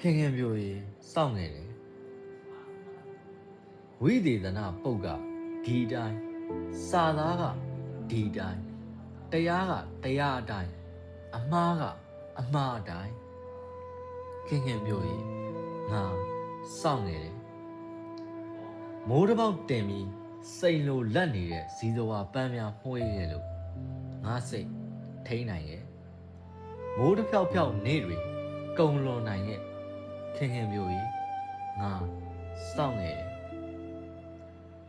ခင်ခင်ပြိုရေစောင့်နေတယ်ဝိသေသနာပုတ်ကဒီတိုင်းစာသားကဒီတိုင်းတရားကတရားအတိုင်းအမှားကအမှားအတိုင်းခင်ခင်ပြိုရေငါစောင့်နေတယ်မိုးတစ်ပေါက်တင်ပြီးစိန်လိုလက်နေတဲ့ဇီဇဝါပန်းများမှုေးရဲ့လို့ငါစိတ်ထိန်းနိုင်ရဲ့မိုးတစ်ဖြောက်ဖြောက်နေတွေကုံလွန်နိုင်ရဲ့ခင်ခင်ပြိုရေငါစောင့်နေတယ်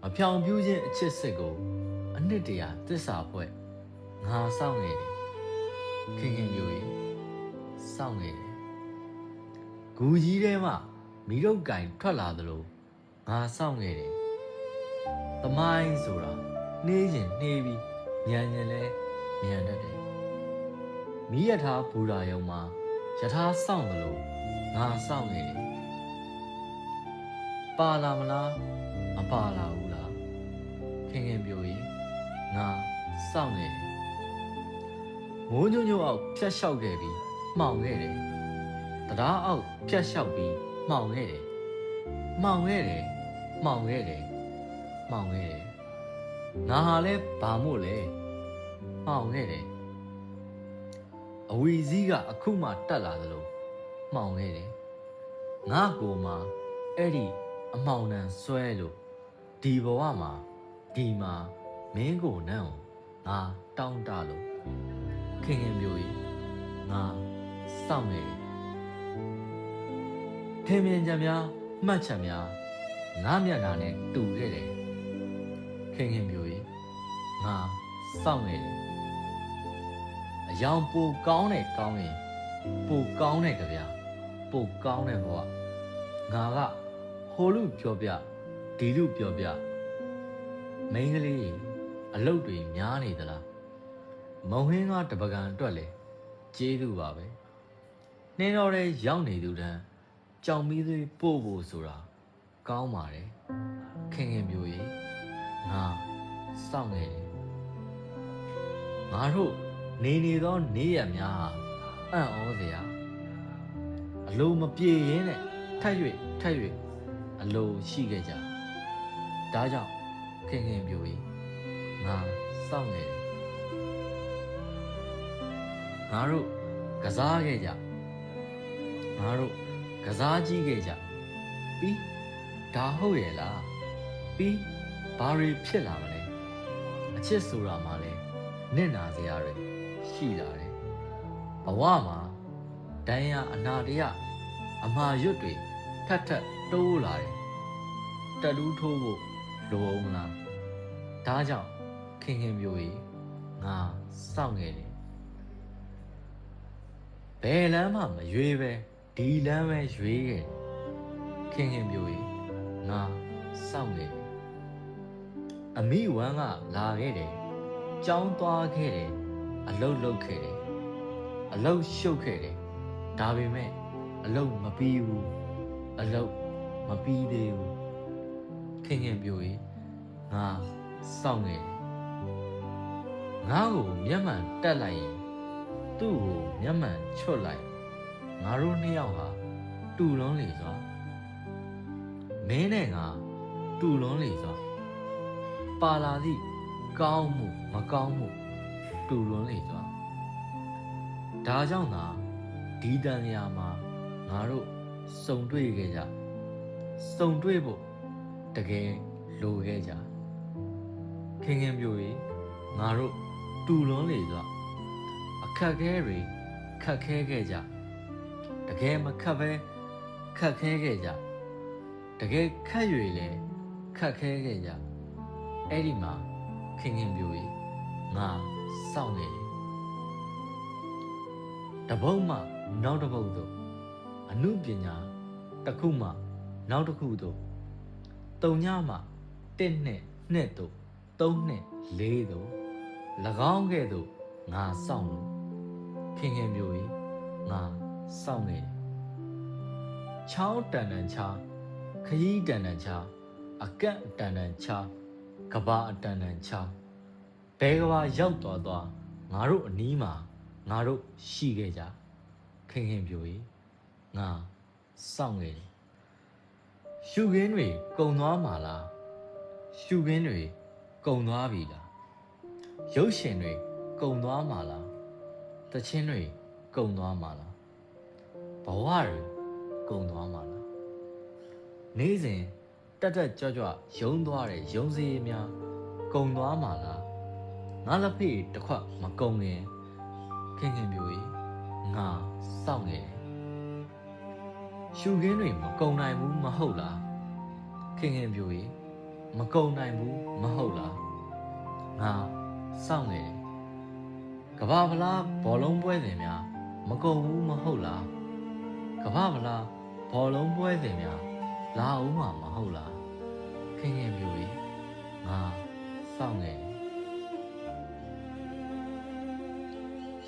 မဖြောင်ပြူးခြင်းအချစ်စစ်ကိုအနှစ်တရာသစ္စာဖွဲ့ငါစောင့်နေတယ်ခင်ခင်ပြိုရေစောင့်နေတယ်ဂူကြီးထဲမှာမိတို့ကင်ထွက်လာသလိုငါစောင့်နေတယ်သမိုင်းဆိုတာနှေးရင်နှေးပြီးမြန်ရင်လဲမြန်တတ်တယ်မိရထားဘူရာယုံမှာယထာစောင့်သလိုငါစောင့်နေတယ်ပါလာမလားမပါလာဘူးလားခင်ခင်ပြိုရေငါစောင့်နေတယ်မိုးညို့ညို့အောက်ဖြတ်လျှောက်ခဲ့ပြီးမှောင်ခဲ့တယ်တရားအောက်ဖြတ်လျှောက်ပြီးမှောင်ခဲ့တယ်မှောင်ခဲ့တယ်မှောင်ခဲ့တယ်မှောင်ခဲ့တယ်ငါဟာလဲဘာမို့လဲမှောင်ခဲ့တယ်အဝီစည်းကအခုမှတက်လာသလိုမှောင်ခဲ့တယ်ငါကိုမှအဲ့ဒီအမှောင်နှံဆွဲလို့ဒီဘဝမှာဒီမှာမင်းကိုနန်းကိုငါတောင်းတလို့ခင်ခင်ပြိုရေငါစောင့်နေတယ်ထင်မြင်ချက်များမှတ်ချက်များငါမျက်နှာနဲ့တူခဲ့တယ်ခင်ခင်ပြိုရေငါစောင့်နေတယ်အယောင်ပိုကောင်းတဲ့ကောင်းရင်ပိုကောင်းတဲ့ကြဗျာပိုကောင်းတဲ့ဘဝငါကဟိုလူပြောပြဒီလူပြောပြမိန်းကလေးအလုပ်တွေများနေသလားမုံဟင်းကတပကံအတွက်လေကျေးဇူးပါပဲနှင်းတော်တဲ့ရောက်နေသူတန်းကြောင်မီးသွေးပို့ဖို့ဆိုတာကောင်းပါတယ်ခင်ခင်ပြိုရေငါစောင့်နေတယ်ငါတို့နေသောနေ့ရက်များဟာအံ့ဩစရာအလိုမပြေရင်နဲ့ထပ်၍အလိုရှိခဲ့ကြဒါကြောင့်ခင်ခင်ပြိုရေငါစောင့်နေတယ်ငါတို့ကစားခဲ့ကြငါတို့ကစားကြည့်ခဲ့ကြပြီးဒါဟုတ်ရဲ့လားပြီးဘာတွေဖြစ်လာမလဲအချစ်ဆိုတာမှလည်းနစ်နာစရာတွေရှိလာတယ်ဘဝမှာဒဏ်ရာအနာတရအမာရွတ်တွေထပ်တိုးလာတယ်တက်လူးထိုးဖို့လိုအောင်မလားဒါကြောင့်ခင်ခင်ပြိုရေငါစောင့်နေတယ်ဘယ်လမ်းမှမရွေးပဲဒီလမ်းပဲရွေးခဲ့ခင်ခင်ပြိုရေငါစောင့်နေတယ်အမိဝမ်းကလာခဲ့တယ်ကြောင်းသွားခဲ့တယ်အလုတ်လုပ်ခဲ့တယ်အလုတ်ရှုပ်ခဲ့တယ်ဒါပေမဲ့အလုတ်မပြီးဘူးအလုတ်မပြီးသေးဘူးခင်ခင်ပြိုရေငါစောင့်နေတယ်ငါ့ကိုမျက်မှန်တက်လိုက်ရင်သူ့ကိုမျက်မှန်ချွတ်လိုက်ငါတို့နှစ်ယောက်ဟာတူလွန်းလေစွာမင်းနဲ့ငါတူလွန်းလေစွာပါလာသည့်ကောင်းမှုမကောင်းမှုတူလွန်းလေစွာဒါကြောင့်သာဒီတန်ရာမှာငါတို့စုံတွေ့ခဲ့ကြစုံတွေ့ဖို့တကယ်လိုခဲ့ကြခင်ခင်ပြိုရေငါတို့တူလွန်းလေစွာအခက်ခဲတွေခက်ခဲခဲ့ကြတကယ်မခက်ပဲခက်ခဲခဲ့ကြတကယ်ခက်၍လဲခက်ခဲခဲ့ကြအဲ့ဒီမှာခင်ခင်ပြိုရေငါစောင့်နေတယ်တပုတ်မှနောက်တစ်ပုတ်သို့အနုပညာတစ်ခုမှနောက်တစ်ခုသို့တုံညမှ1နှစ်2သို့3နှစ်4သို့၎င်းကဲ့သို့ငါစောင့်လို့ခင်ခင်ပြိုရေငါစောင့်နေတယ်ချောင်းတန်တန်ချာခရီးတန်တန်ချာအကန့်တန်တန်ချာကဘာအတန်တန်ချာဘဲကဘာရောက်သွားငါတို့အနီးမှာငါတို့ရှိခဲ့ကြခင်ခင်ပြိုရေငါ စောင့်ခဲ့တယ်ရှုခင်းတွေကုံသွားမှာလားရှုခင်းတွေကုံသွားပြီလားရုပ်ရှင်တွေကုံသွားမှာလားသချင်းတွေကုံသွားမှာလားဘဝတွေကုံသွားမှာလားနေ့စဉ်တက်တက်ကြွကြွရုံသွားတဲ့ရုံစည်းများကုံသွားမှာလားငါလက်ဖေးတစ်ခွက်မကုံခင်ခင်ခင်ပြိုကြီးငါစောင့်နေတယ်ရှုခင်းတွေမကုံနိုင်ဘူးမဟုတ်လားခင်ခင်ပြိုကြီးမကုံနိုင်ဘူးမဟုတ်လားငါစောင့်နေတယ်ကဘာဖလားဘောလုံးပွဲစဉ်များမကုံဘူးမဟုတ်လားကဘာဖလားဘောလုံးပွဲစဉ်များလာဦးမှာမဟုတ်လားခင်ခင်ပြိုကြီးငါစောင့်နေတယ်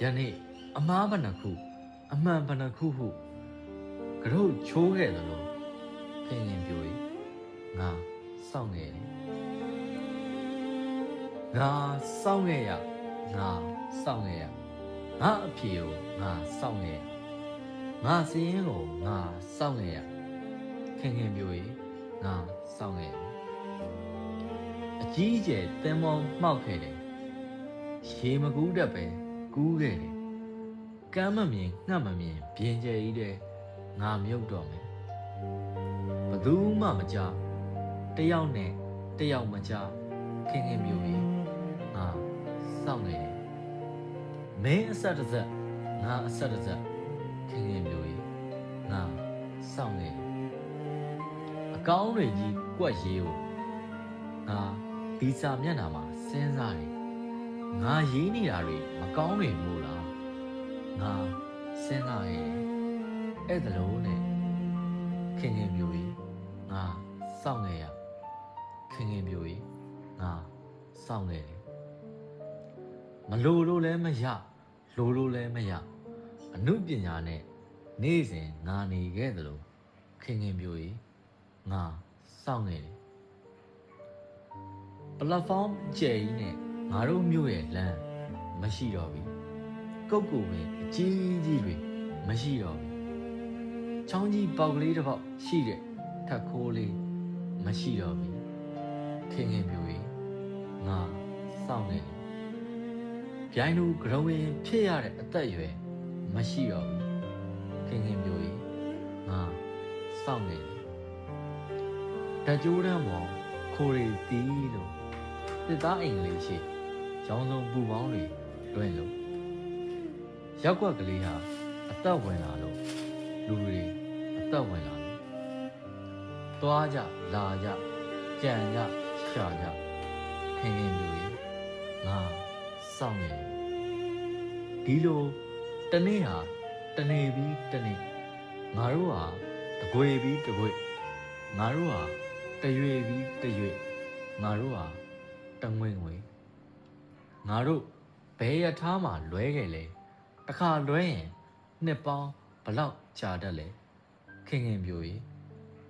ယနေ့အမားဘဏ္ဍခုအမှန်ဘဏ္ဍခုဟုကတို့ချိုးခဲ့သလိုခင်ခင်ပြိုကြီးငါစောင့်နေတယ်ငါစောင့်ခဲ့ရငါစောင့်ခဲ့ရငါအဖေကိုငါစောင့်ခဲ့ရငါစည်ရင်ကိုငါစောင့်ခဲ့ရခင်ခင်ပြိုကြီးငါစောင့်ခဲ့ရအကြီးအကျယ်သင်္ဘောမှောက်ခဲ့တယ်ရေမကူးတတ်ပဲကူးခဲ့တယ်ကမ်းမမြင်ငှက်မမြင်ပြင်ကျဲကြီးတဲ့ငါမြုပ်တော့မယ်ဘသူမှမကြတယောက်နဲ့တယောက်မကြခင်ခင်ပြိုကြီးငါစောင့်နေတယ်မင်းအဆက်တစ်ဆက်ငါအဆက်တစ်ဆက်ခင်ခင်ပြိုကြီးငါစောင့်နေတယ်အကောင်းတွေကြီးကွက်ရေးကိုငါဒီစာမျက်နှာမှာစဉ်းစားတယ်ငါရေးနေတာတွေမကောင်းတွေမို့လားငါစဉ်းစားရဲ့အဲ့ဒါလို့နဲ့ခင်ခင်ပြိုကြီးငါစောင့်နေရခင်ခင်ပြိုကြီးငါစောင့်နေတယ်မလိုလို့လည်းမရလိုလို့လည်းမရအနုပညာနဲ့နေ့စဉ်ငါနေခဲ့သလိုခင်ခင်ပြိုကြီးငါစောင့်နေတယ်ပလက်ဖောင်းကျဲကြီးနဲ့ငါတို့မြို့ရဲ့လမ်းမရှိတော့ဘူးကုတ်ကူပင်အကြီးကြီးတွေမရှိတော့ဘူးချောင်းကြီးပေါက်ကလေးတစ်ပေါက်ရှိတဲ့ထက်ခိုးလေးမရှိတော့ဘူးခင်ခင်ပြိုကြီးငါစောင့်နေတယ်ပြိုင်လူကရုံးရင်ဖြစ်ရတဲ့အသက်အရွယ်မရှိတော့ဘူးခင်ခင်ပြိုကြီးငါစောင့်နေတယ်တကြိုးတန်းပေါ်ခိုးရီတီးလို့တစ်သားအိမ်လေးရှိရောင်းစုံပူပေါင်းတွေလွင်လို့ရောက်ကွက်ကလေးဟာအသက်ဝင်လာလို့လူတွေအသက်ဝင်လာလို့သွားကြလာကြကြံကြရှာကြခင်ခင်ပြိုကြီးငါစောင့်နေတယ်ဒီလိုတနေ့ဟာတနေပြီးတနေ့ငါတို့ဟာတကွေပြီးတကွေငါတို့ဟာတရွေပြီးတရွေငါတို့ဟာတငွေငွေငါတို့ဘယ်ရထားမှလွဲခဲ့လဲတခါလွဲရင်နှစ်ပေါင်းဘလောက်ကြာတတ်လဲခင်ခင်ပြိုကြီး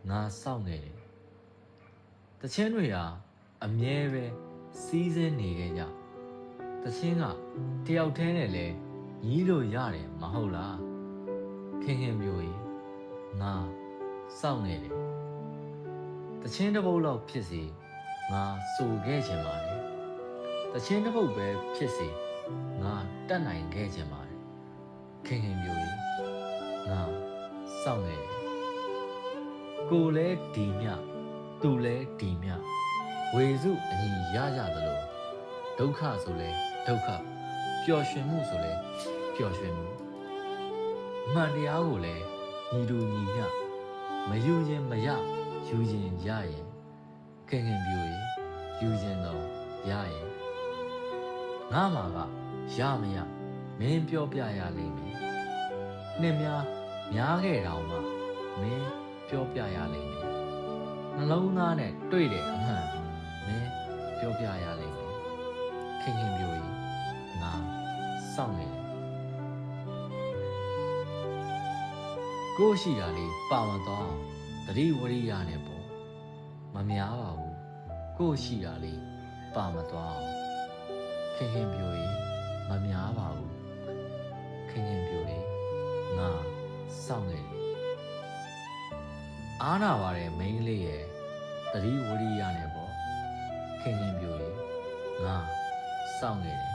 ငါစောင့်နေတယ်တချင်းတွေဟာအမြဲပဲစီးစင်းနေခဲ့ကြတချင်းကတယောက်တည်းနဲ့လဲညီးလို့ရတယ်မဟုတ်လားခင်ခင်ပြိုကြီးငါစောင့်နေတယ်တချင်းတစ်ပုတ်လောက်ဖြစ်စီငါစိုးခဲ့ခြင်းပါတယ်တချင်းတစ်ပုတ်ပဲဖြစ်စီငါတတ်နိုင်ခဲ့ခြင်းပါတယ်ခင်ခင်ပြိုကြီးငါစောင့်နေတယ်ကိုလဲဒီမြသူလဲဒီမြဝေစုအညီရကြသလိုဒုက္ခဆိုလဲဒုက္ခပျော်ရွှင်မှုဆိုလဲပျော်ရွှင်မှုအမှန်တရားကိုလဲညီတူညီမျှမယူရင်မရယူရင်ရရင်ခင်ခင်ပြိုကြီးယူရင်တော့ရရင်ငါမှာကရမရမင်းပြောပြရလိမ့်မယ်နှစ်များခဲ့တောင်မှမင်းပြောပြရလိမ့်မယ်နှလုံးသားနဲ့တွေ့တယ်အမှန်မင်းပြောပြရလိမ့်မယ်ခင်ခင်ပြိုကြီးငါစောင့်နေတယ်ကိုရှိတာလေးပါမသွားတတိဝရိယနဲ့ပေါ့မများပါဘူးကိုရှိတာလေးပါမသွားခင်ခင်ပြိုကြီးမများပါဘူးခင်ခင်ပြိုကြီးငါစောင့်နေတယ် အားနာပါတဲ့မိန်းကလေးရဲ့သတိဝရိယနဲ့ပေါ့ခင်ခင်ပြိုရေငါစောင့်နေတယ်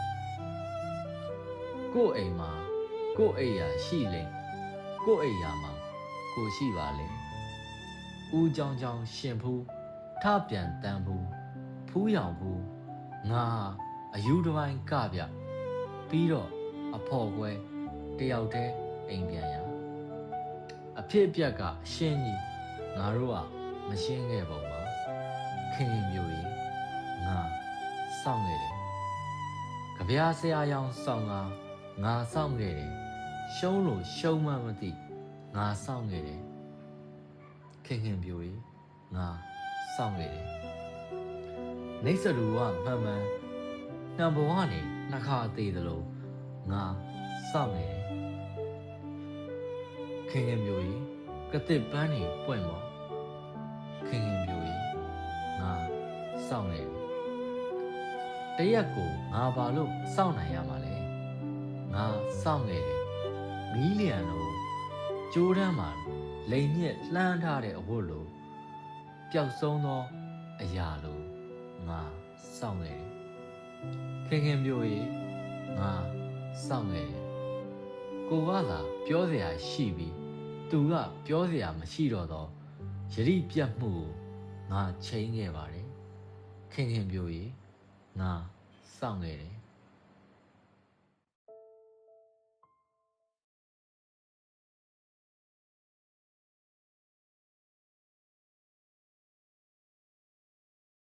ကို့အိမ်မှာကို့အိမ်ရာရှိလိမ့်ကို့အိမ်ရာမှာကိုရှိပါလေဦးကြောင်ကြောင်ရှင်ဖူးထပြန်တန်ဖူးဖူးရောင်ဖူးငါအယူတစ်ပိုင်းကပြပြီးတော့အဖော်ကွဲတယောက်တည်းအိမ်ပြန်ရအဖြစ်အပျက်ကရှင်းကြီးငါတို့ကမရှင်းခဲ့ပုံပါခင်ခင်မျိုးကြီးငါစောင့်ခဲ့တယ်ကြပြားဆရာရောင်စောင့်ငါစောင့်ခဲ့တယ်ရှုံးလို့ရှုံးမှမသိငါစောင့်ခဲ့တယ်ခင်ခင်ပြိုကြီးငါစောင့်ခဲ့တယ်နေစလူကမှန်မှန်နံဘဝနေနှစ်ခါသေးတယ်လို့ငါစောင့်ခဲ့တယ်ခင်ခင်ပြိုကြီးကတစ်ပန်းနေပွင့်ပေါ်ခင်ခင်ပြိုကြီးငါစောင့်ခဲ့တယ်တရက်ကိုငါဘာလို့စောင့်နိုင်ရမှာလဲငါစောင့်ခဲ့တယ်မီးလျံလို့ကြိုးတန်းမှာလိန်ညက်လှမ်းထားတဲ့အဝတ်လိုပျောက်ဆုံးသောအရာလိုငါစောင့်ခဲ့တယ်ခင်ခင်ပြိုကြီးငါစောင့်ခဲ့တယ်ကိုကသာပြောစရာရှိပြီးသူကပြောစရာမရှိတော့တော့ယတိပြတ်မှုကိုငါချိန်ခဲ့ပါတယ်ခင်ခင်ပြိုကြီးငါစောင့်ခဲ့တယ်